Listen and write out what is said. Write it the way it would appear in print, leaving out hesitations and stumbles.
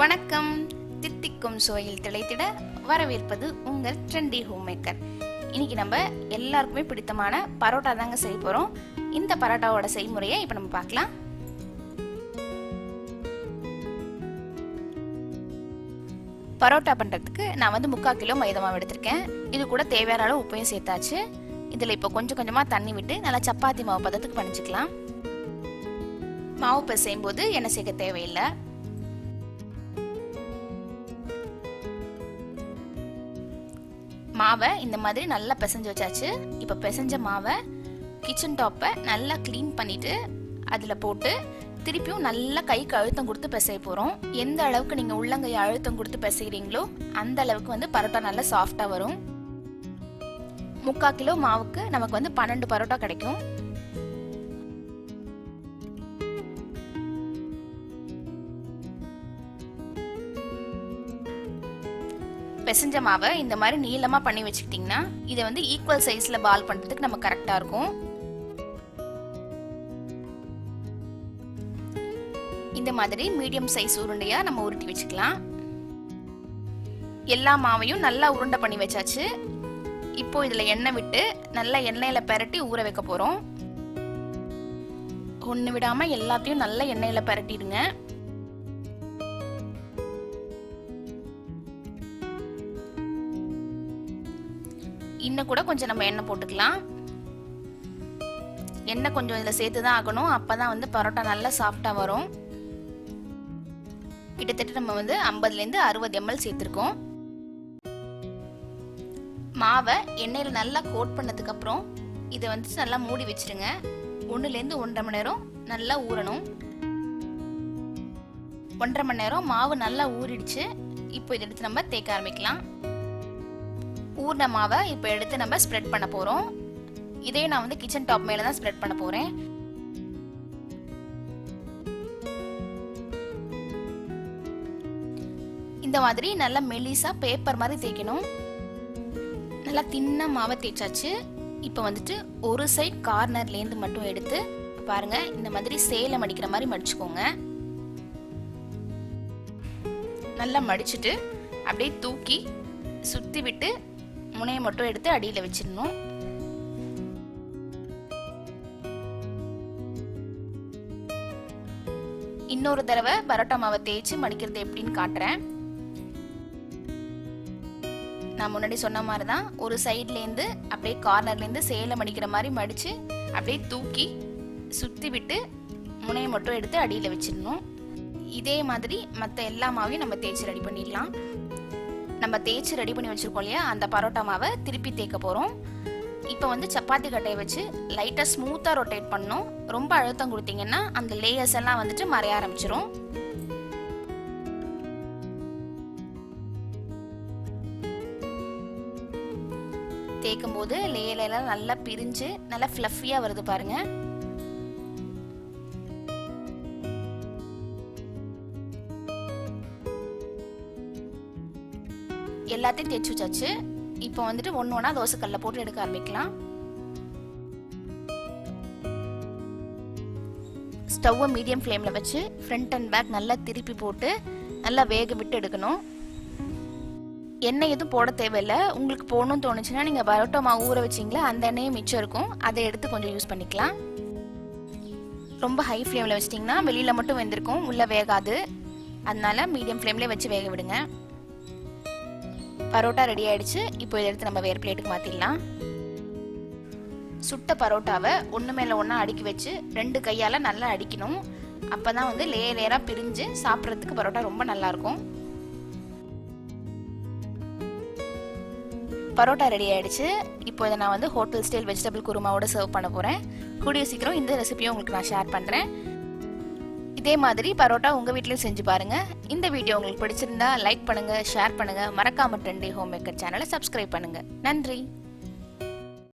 வணக்கம். தித்திக்கும் சுவையில் திளைத்திட வரவேற்பது உங்கள் ட்ரெண்டி ஹோம் மேக்கர். இன்னைக்கு நம்ம எல்லாருக்குமே பிடித்தமான பரோட்டா தாங்க செய்ய போறோம். இந்த பரோட்டாவோட செய்முறையை இப்போ நம்ம பார்க்கலாம். பரோட்டா பண்றதுக்கு நான் 3/4 கிலோ மைதா மாவு எடுத்திருக்கேன். இது கூட தேவையான அளவு உப்பையும் சேர்த்தாச்சு. இதில் இப்போ கொஞ்சம் கொஞ்சமா தண்ணி விட்டு நல்லா சப்பாத்தி மாவு பதத்துக்கு பண்ணிச்சுக்கலாம். மாவு பிசையும் போது எண்ணெய் சேர்க்க தேவையில்லை. மாவை இந்த மாதிரி நல்லா பிசைஞ்சு வச்சாச்சு. இப்போ பிசைஞ்ச மாவை கிச்சன் டாப்பை நல்லா க்ளீன் பண்ணிட்டு அதில் போட்டு திருப்பியும் நல்லா கைக்கு அழுத்தம் கொடுத்து பிசைய போகிறோம். எந்த அளவுக்கு நீங்கள் உள்ளங்கை அழுத்தம் கொடுத்து பிசைகிறீங்களோ அந்த அளவுக்கு பரோட்டா நல்லா சாஃப்டாக வரும். 3/4 கிலோ மாவுக்கு நமக்கு 12 பரோட்டா கிடைக்கும். பிசைஞ்ச மாவை இந்த மாதிரி நீளமா பண்ணி வச்சுக்கிட்டிங்கன்னா இதை ஈக்குவல் சைஸ்ல பால் பண்றதுக்கு நம்ம கரெக்டா இருக்கும். இந்த மாதிரி மீடியம் சைஸ் உருண்டையா நம்ம உருட்டி வச்சுக்கலாம். எல்லா மாவையும் நல்லா உருண்டை பண்ணி வச்சாச்சு. இப்போ இதுல எண்ணெய் விட்டு நல்லா எண்ணெயில பெரட்டி ஊற வைக்க போறோம். ஒண்ணு விடாம எல்லாத்தையும் நல்லா எண்ணெயில பெரட்டிடுங்க. இன்னும் கூட கொஞ்சம் நம்ம எண்ணெய் போட்டுக்கலாம். எண்ணெய் கொஞ்சம் இதில் சேர்த்து தான் ஆகணும். அப்பதான் பரோட்டா நல்லா சாஃப்டா வரும். கிட்டத்தட்ட நம்ம 50லேருந்து 60 ml சேர்த்துருக்கோம். மாவை எண்ணெயில் நல்லா கோட் பண்ணதுக்கு அப்புறம் இதை நல்லா மூடி வச்சிருங்க. 1லேருந்து 1.5 மணி நேரம் நல்லா ஊறணும். 1.5 மணி நேரம் மாவு நல்லா ஊறிடுச்சு. இப்போ இதை எடுத்து நம்ம தேய்க்க ஆரம்பிக்கலாம். ஊர்ன மாவை இப்போ எடுத்து நம்ம ஸ்ப்ரெட் பண்ண போறோம். இதே நான் கிச்சன் டாப் மேல தான் ஸ்ப்ரெட் பண்ண போறேன். இந்த மாதிரி நல்லா மெலிசா பேப்பர் மாதிரி தேய்க்கணும். நல்லா தின்னா மாவை தேய்ச்சாச்சு. இப்போ ஒரு சைட் கார்னர்ல இருந்து மட்டும் எடுத்து பாருங்க, இந்த மாதிரி சேலை மடிக்கிற மாதிரி மடிச்சுக்கோங்க. நல்லா மடிச்சுட்டு அப்படியே தூக்கி சுத்தி விட்டு முனையை மட்டும் எடுத்து அடியில் வச்சிடணும். இன்னொரு தடவை பரோட்டா மாவை தேய்ச்சி மடிக்கிறது எப்படின்னு காட்டுறேன். நான் முன்னாடி சொன்ன மாதிரி தான் ஒரு சைட்ல இருந்து அப்படியே கார்னர்ல இருந்து சேலை மடிக்கிற மாதிரி மடிச்சு அப்படியே தூக்கி சுத்தி விட்டு முனையை மட்டும் எடுத்து அடியில் வச்சிடணும். இதே மாதிரி மற்ற எல்லா மாவையும் நம்ம தேய்ச்சி ரெடி பண்ணிடலாம். நம்ம தேய்ச்சி ரெடி பண்ணி வச்சிருக்கோம் இல்லையா, அந்த பரோட்டா மாவை திருப்பி தேய்க்க போறோம். இப்போ சப்பாத்தி கட்டையை வச்சு லைட்டா ஸ்மூத்தா ரொட்டேட் பண்ணணும். ரொம்ப அழுத்தம் கொடுத்தீங்கன்னா அந்த லேயர்ஸ் எல்லாம் மறைய ஆரம்பிச்சிரும். தேய்க்கும் போது லேயர் எல்லாம் நல்லா பிரிஞ்சு நல்லா ஃப்ளஃபியா வருது பாருங்க. எல்லாத்தையும் தேய்ச்சி வச்சாச்சு. இப்போ ஒன்னொன்னா தோசைக்கல்ல போட்டு எடுக்க ஆரம்பிக்கலாம். ஸ்டவ்வை மீடியம் ஃப்ளேம்ல வச்சு ஃப்ரண்ட் அண்ட் பேக் நல்லா திருப்பி போட்டு நல்லா வேக விட்டு எடுக்கணும். எண்ணெய் எதுவும் போட தேவையில்லை. உங்களுக்கு போடணும்னு தோணுச்சுன்னா நீங்க பரோட்டா மாவு ஊற வச்சிங்களா, அந்த எண்ணெயும் மிச்சம் இருக்கும், அதை எடுத்து கொஞ்சம் யூஸ் பண்ணிக்கலாம். ரொம்ப ஹை ஃப்ளேம்ல வச்சிட்டிங்கன்னா வெளியில மட்டும் வெந்திருக்கும், உள்ள வேகாது. அதனால மீடியம் ஃப்ளேம்ல வச்சு வேக விடுங்க. பரோட்டா ரெடி ஆயிடுச்சு. இப்போ இதை எடுத்து நம்ம வேறு பிளேட்டுக்கு மாத்திடலாம். சுட்ட பரோட்டாவை ஒன்று மேலே ஒன்றா அடுக்கி வச்சு 2 கையால் நல்லா அடிக்கணும். அப்பதான் லேயர் லேயராக பிரிஞ்சு சாப்பிட்றதுக்கு பரோட்டா ரொம்ப நல்லா இருக்கும். பரோட்டா ரெடி ஆயிடுச்சு. இப்போ இதை நான் ஹோட்டல் ஸ்டைல் வெஜிடபிள் குருமாவோட சர்வ் பண்ண போறேன். கூடிய சீக்கிரம் இந்த ரெசிபியை உங்களுக்கு நான் ஷேர் பண்றேன். இதே மாதிரி பரோட்டா உங்க வீட்லயும் செஞ்சு பாருங்க. இந்த வீடியோ உங்களுக்கு பிடிச்சிருந்தா லைக் பண்ணுங்க, ஷேர் பண்ணுங்க. மறக்காம ட்ரெண்டி ஹோம் மேக்கர் சேனலை சப்ஸ்கிரைப் பண்ணுங்க. நன்றி.